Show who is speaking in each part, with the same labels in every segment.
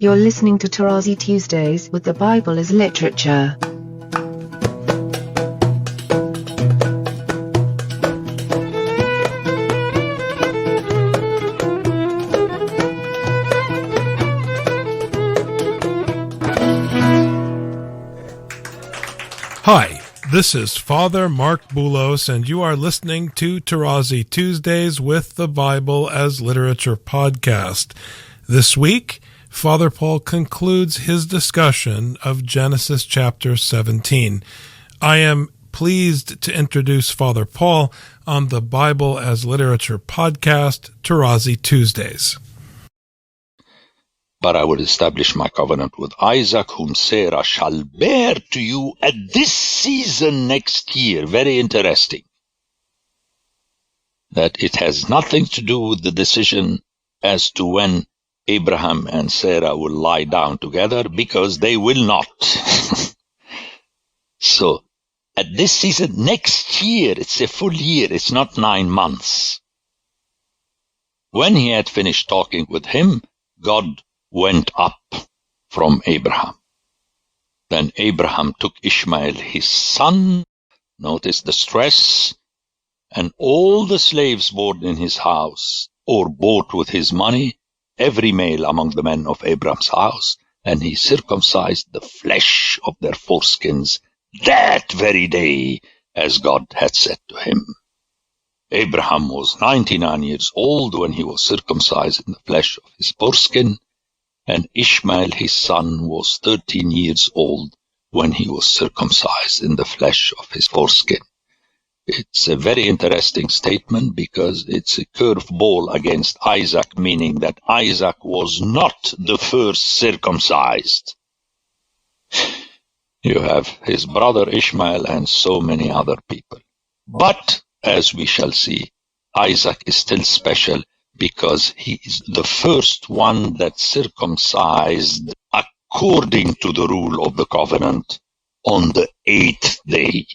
Speaker 1: You're listening to Tarazi Tuesdays with the Bible as Literature.
Speaker 2: Hi, this is Father Mark Boulos, and you are listening to Tarazi Tuesdays with the Bible as Literature podcast. This week, Father Paul concludes his discussion of Genesis chapter 17. I am pleased to introduce Father Paul on the Bible as Literature podcast, Tarazi Tuesdays.
Speaker 3: But I will establish my covenant with Isaac, whom Sarah shall bear to you at this season next year. Very interesting. That it has nothing to do with the decision as to when Abraham and Sarah will lie down together, because they will not. So, at this season next year, it's a full year, it's not 9 months. When he had finished talking with him, God went up from Abraham. Then Abraham took Ishmael his son, notice the stress, and all the slaves born in his house, or bought with his money, every male among the men of Abraham's house, and he circumcised the flesh of their foreskins that very day, as God had said to him. Abraham was 99 years old when he was circumcised in the flesh of his foreskin, and Ishmael his son was 13 years old when he was circumcised in the flesh of his foreskin. It's a very interesting statement because it's a curveball against Isaac, meaning that Isaac was not the first circumcised. You have his brother Ishmael and so many other people. But, as we shall see, Isaac is still special because he is the first one that circumcised according to the rule of the covenant on the 8th day.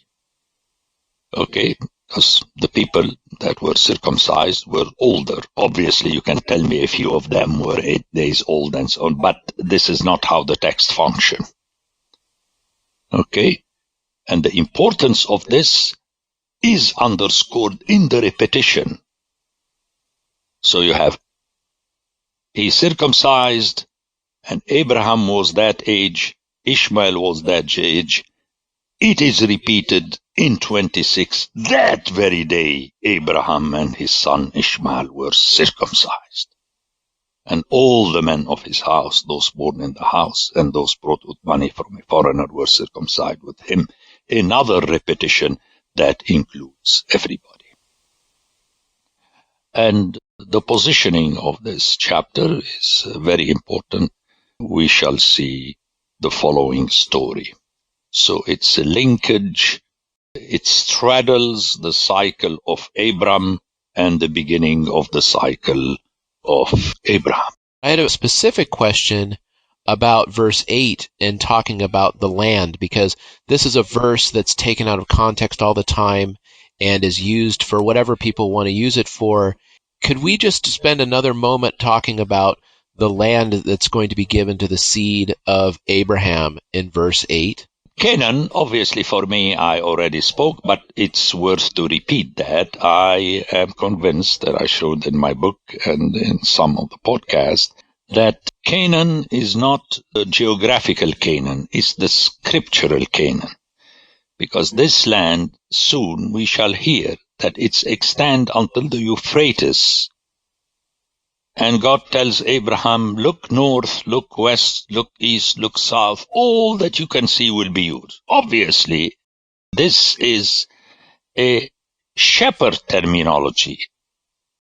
Speaker 3: Okay, because the people that were circumcised were older. Obviously, you can tell me a few of them were 8 days old and so on, but this is not how the text functions. Okay, and the importance of this is underscored in the repetition. So you have, he circumcised, and Abraham was that age, Ishmael was that age. It is repeated in 26, that very day, Abraham and his son Ishmael were circumcised. And all the men of his house, those born in the house, and those brought with money from a foreigner, were circumcised with him. Another repetition that includes everybody. And the positioning of this chapter is very important. We shall see the following story. So it's a linkage. It straddles the cycle of Abram and the beginning of the cycle of Abraham.
Speaker 4: I had a specific question about verse 8 and talking about the land, because this is a verse that's taken out of context all the time and is used for whatever people want to use it for. Could we just spend another moment talking about the land that's going to be given to the seed of Abraham in verse 8?
Speaker 3: Canaan, obviously for me, I already spoke, but it's worth to repeat that. I am convinced that I showed in my book and in some of the podcasts that Canaan is not the geographical Canaan, it's the scriptural Canaan. Because this land, soon we shall hear that it's extend until the Euphrates. And God tells Abraham, look north, look west, look east, look south, all that you can see will be yours. Obviously, this is a shepherd terminology.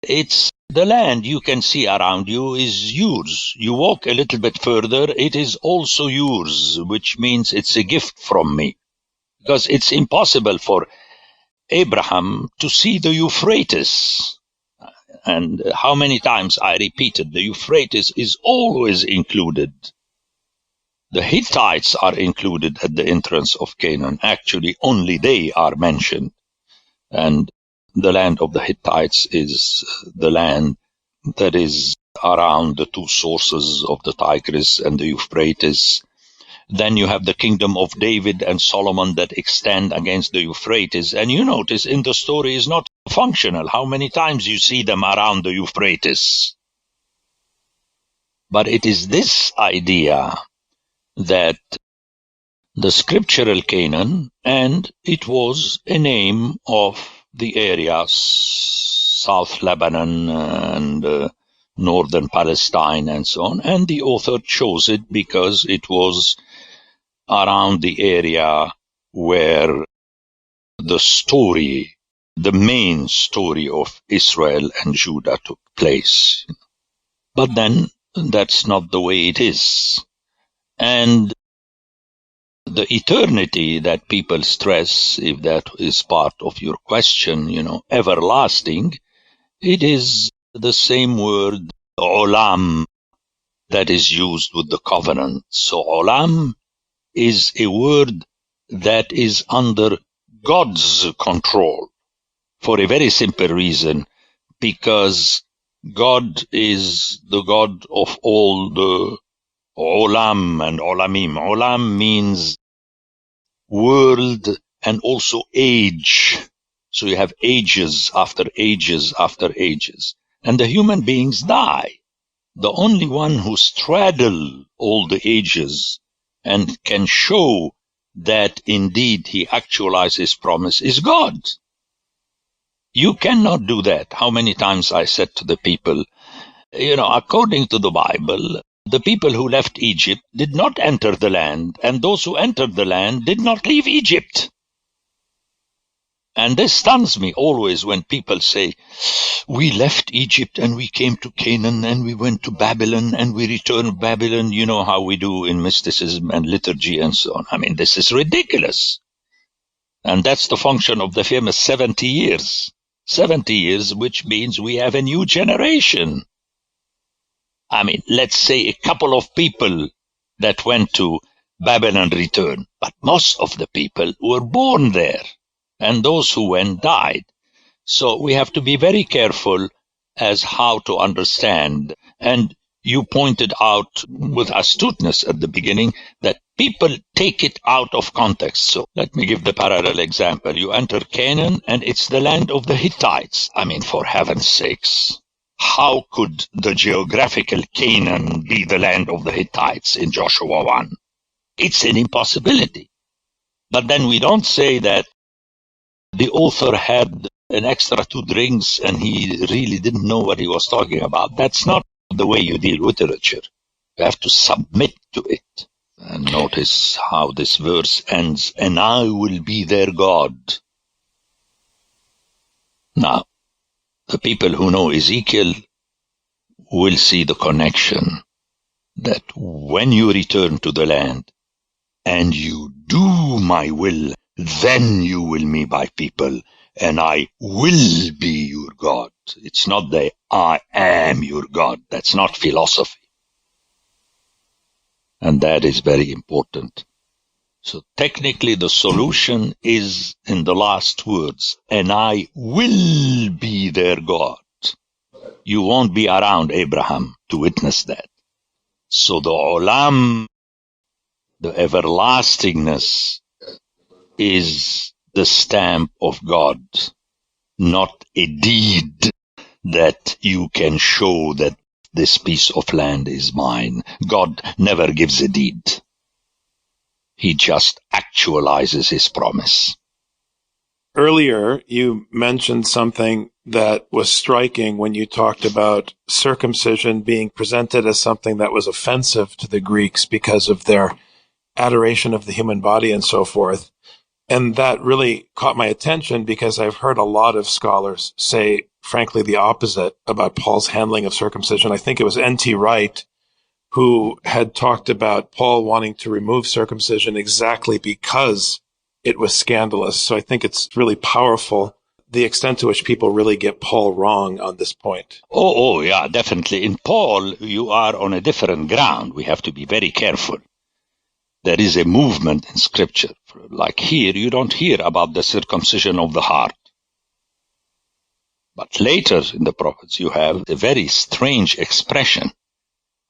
Speaker 3: It's the land you can see around you is yours. You walk a little bit further, it is also yours, which means it's a gift from me. Because it's impossible for Abraham to see the Euphrates. And how many times I repeated, the Euphrates is always included. The Hittites are included at the entrance of Canaan. Actually, only they are mentioned. And the land of the Hittites is the land that is around the two sources of the Tigris and the Euphrates. Then you have the kingdom of David and Solomon that extend against the Euphrates. And you notice in the story is not functional how many times you see them around the Euphrates. But it is this idea that the Scriptural Canaan, and it was a name of the area, South Lebanon and northern Palestine and so on, and the author chose it because it was around the area where the story, the main story of Israel and Judah took place. But then that's not the way it is. And the eternity that people stress, if that is part of your question, everlasting, it is the same word, olam, that is used with the covenant. So olam is a word that is under God's control for a very simple reason, because God is the God of all the olam and olamim. Olam means world and also age. So you have ages after ages after ages. And the human beings die. The only one who straddles all the ages and can show that indeed he actualizes his promise is God. You cannot do that. How many times I said to the people, according to the Bible, the people who left Egypt did not enter the land, and those who entered the land did not leave Egypt. And this stuns me always when people say, we left Egypt and we came to Canaan and we went to Babylon and we returned to Babylon. You know how we do in mysticism and liturgy and so on. I mean, this is ridiculous. And that's the function of the famous 70 years. 70 years, which means we have a new generation. I mean, let's say a couple of people that went to Babylon returned, but most of the people were born there. And those who went died. So we have to be very careful as how to understand. And you pointed out with astuteness at the beginning that people take it out of context. So let me give the parallel example. You enter Canaan and it's the land of the Hittites. I mean, for heaven's sakes, how could the geographical Canaan be the land of the Hittites in Joshua 1? It's an impossibility. But then we don't say that the author had an extra 2 drinks and he really didn't know what he was talking about. That's not the way you deal with literature. You have to submit to it. And notice how this verse ends, and I will be their God. Now, the people who know Ezekiel will see the connection that when you return to the land and you do my will, then you will be my people, and I will be your God. It's not the I am your God. That's not philosophy. And that is very important. So technically the solution is in the last words, and I will be their God. You won't be around Abraham to witness that. So the olam, the everlastingness, is the stamp of God, not a deed that you can show that this piece of land is mine. God never gives a deed. He just actualizes his promise.
Speaker 2: Earlier, you mentioned something that was striking when you talked about circumcision being presented as something that was offensive to the Greeks because of their adoration of the human body and so forth. And that really caught my attention because I've heard a lot of scholars say, frankly, the opposite about Paul's handling of circumcision. I think it was N.T. Wright who had talked about Paul wanting to remove circumcision exactly because it was scandalous. So I think it's really powerful, the extent to which people really get Paul wrong on this point.
Speaker 3: Oh, yeah, definitely. In Paul, you are on a different ground. We have to be very careful. There is a movement in Scripture. Like here, you don't hear about the circumcision of the heart. But later in the prophets, you have a very strange expression.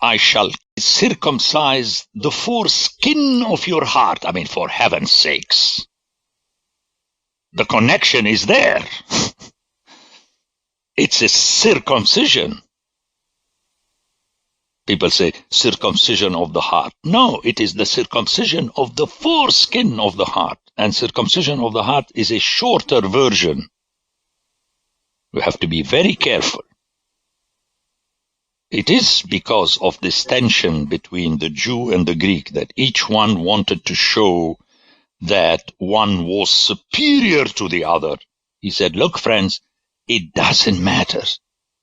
Speaker 3: I shall circumcise the foreskin of your heart. I mean, for heaven's sakes. The connection is there. It's a circumcision. People say circumcision of the heart. No, it is the circumcision of the foreskin of the heart. And circumcision of the heart is a shorter version. We have to be very careful. It is because of this tension between the Jew and the Greek that each one wanted to show that one was superior to the other. He said, look, friends, it doesn't matter.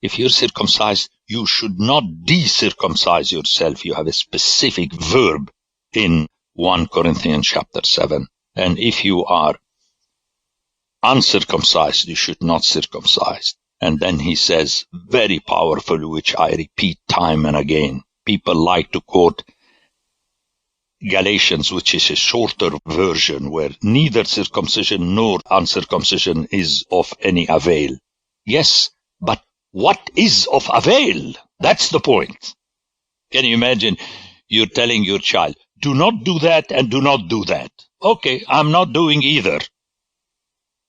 Speaker 3: If you're circumcised, you should not decircumcise yourself. You have a specific verb in 1 Corinthians chapter 7. And if you are uncircumcised, you should not circumcise. And then he says, very powerful, which I repeat time and again. People like to quote Galatians, which is a shorter version, where neither circumcision nor uncircumcision is of any avail. Yes, but what is of avail? That's the point. Can you imagine you're telling your child, do not do that and do not do that. Okay, I'm not doing either.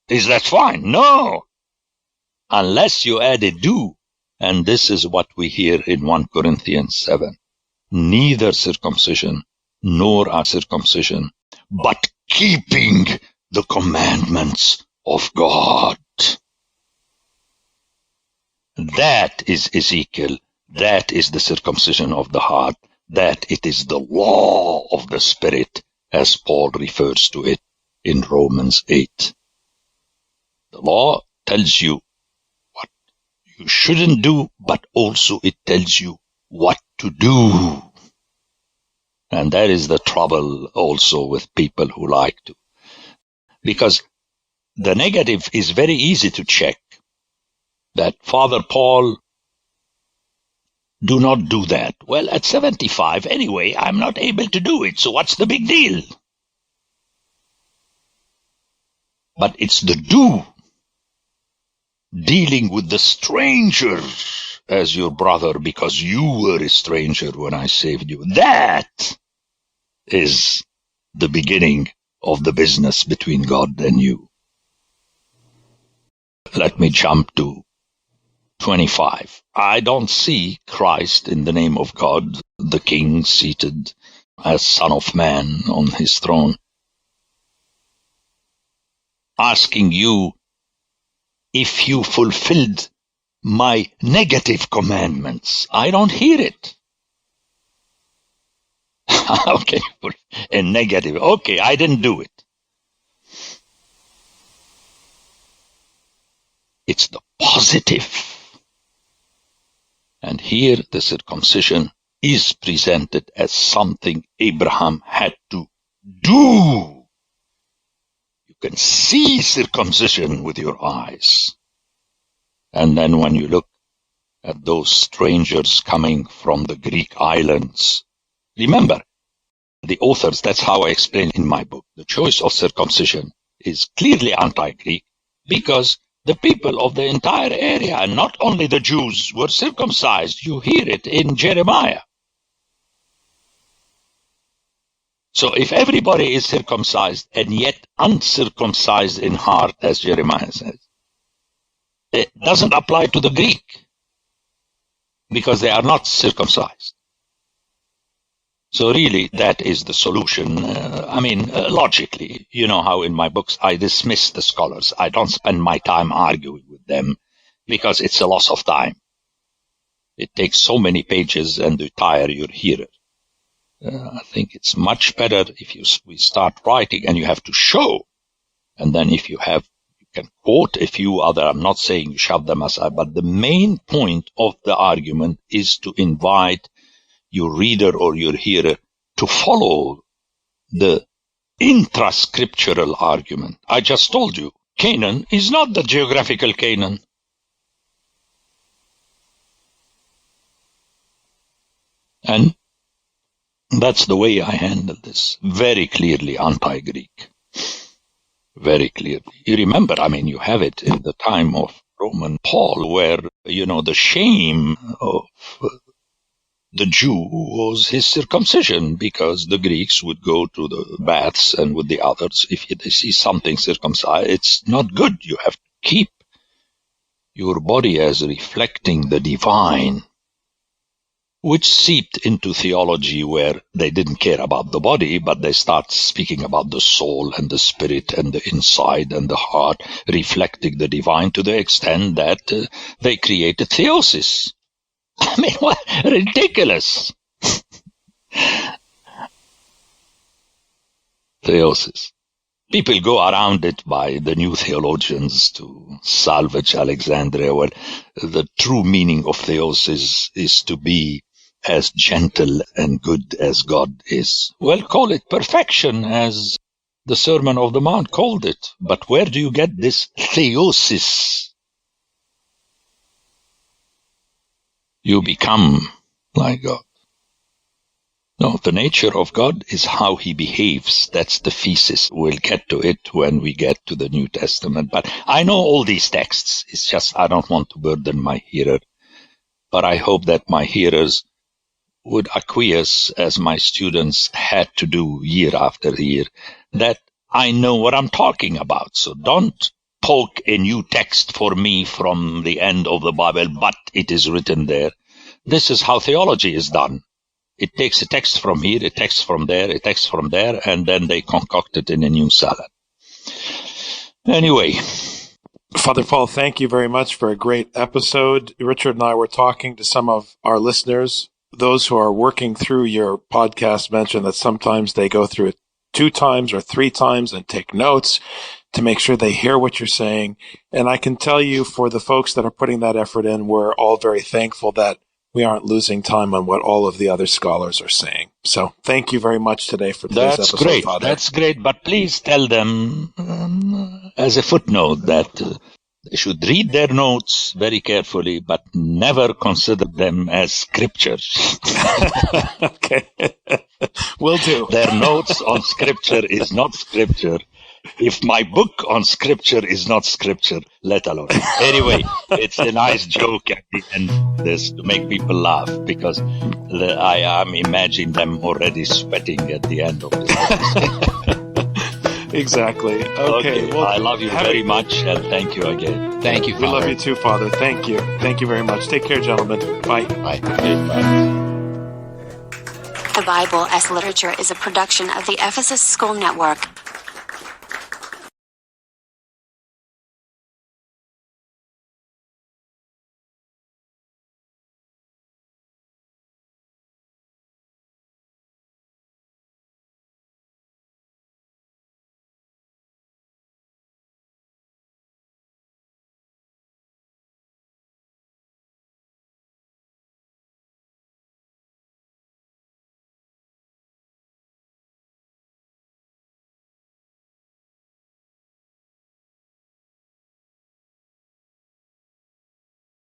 Speaker 3: Is that fine? No. Unless you add a do. And this is what we hear in 1 Corinthians 7. Neither circumcision nor uncircumcision, but keeping the commandments of God. That is Ezekiel. That is the circumcision of the heart. That it is the law of the Spirit, as Paul refers to it in Romans 8. The law tells you what you shouldn't do, but also it tells you what to do. And that is the trouble also with people who like to. Because the negative is very easy to check. That Father Paul, do not do that. Well, at 75, anyway, I'm not able to do it, so what's the big deal? But it's the do. Dealing with the stranger as your brother because you were a stranger when I saved you. That is the beginning of the business between God and you. Let me jump to 25. I don't see Christ in the name of God, the King seated as Son of Man on his throne, asking you if you fulfilled my negative commandments. I don't hear it. Okay, a negative. Okay, I didn't do it. It's the positive. And here the circumcision is presented as something Abraham had to do. You can see circumcision with your eyes. And then when you look at those strangers coming from the Greek islands, remember, the authors, that's how I explain in my book, the choice of circumcision is clearly anti-Greek because the people of the entire area, and not only the Jews, were circumcised. You hear it in Jeremiah. So if everybody is circumcised and yet uncircumcised in heart, as Jeremiah says, it doesn't apply to the Greek because they are not circumcised. So really, that is the solution. Logically, you know how in my books I dismiss the scholars. I don't spend my time arguing with them because it's a loss of time. It takes so many pages and you tire your hearer. I think it's much better if we start writing and you have to show. And then if you can quote a few other, I'm not saying you shove them aside, but the main point of the argument is to invite your reader or your hearer to follow the intra-scriptural argument. I just told you, Canaan is not the geographical Canaan. And that's the way I handle this. Very clearly anti-Greek. Very clearly. You remember, you have it in the time of Roman Paul, where, the shame of the Jew was his circumcision, because the Greeks would go to the baths and with the others, if they see something circumcised, it's not good. You have to keep your body as reflecting the divine, which seeped into theology where they didn't care about the body, but they start speaking about the soul and the spirit and the inside and the heart, reflecting the divine to the extent that they created theosis. I mean, what? Ridiculous. Theosis. People go around it by the new theologians to salvage Alexandria, where the true meaning of theosis is to be as gentle and good as God is. Well, call it perfection, as the Sermon of the Mount called it. But where do you get this theosis? You become like God. No, the nature of God is how he behaves. That's the thesis. We'll get to it when we get to the New Testament. But I know all these texts. It's just I don't want to burden my hearer. But I hope that my hearers would acquiesce, as my students had to do year after year, that I know what I'm talking about. So don't poke a new text for me from the end of the Bible, but it is written there. This is how theology is done. It takes a text from here, a text from there, a text from there, and then they concoct it in a new salad. Anyway.
Speaker 2: Father Paul, thank you very much for a great episode. Richard and I were talking to some of our listeners. Those who are working through your podcast mentioned that sometimes they go through it 2 times or 3 times and take notes to make sure they hear what you're saying. And I can tell you, for the folks that are putting that effort in, we're all very thankful that we aren't losing time on what all of the other scholars are saying. So thank you very much today for today's episode,
Speaker 3: great.
Speaker 2: Father.
Speaker 3: That's great. But please tell them as a footnote that they should read their notes very carefully, but never consider them as scriptures.
Speaker 2: Okay. Will do.
Speaker 3: Their notes on scripture is not scripture. If my book on scripture is not scripture, let alone. Anyway, it's a nice joke at the end of this to make people laugh, because I am imagining them already sweating at the end of this episode.
Speaker 2: Exactly. Okay. Well,
Speaker 3: I love you very much, and thank you again.
Speaker 4: Thank you, Father.
Speaker 2: We love you too, Father. Thank you. Thank you very much. Take care, gentlemen. Bye.
Speaker 4: Bye.
Speaker 5: The Bible as Literature is a production of the Ephesus School Network.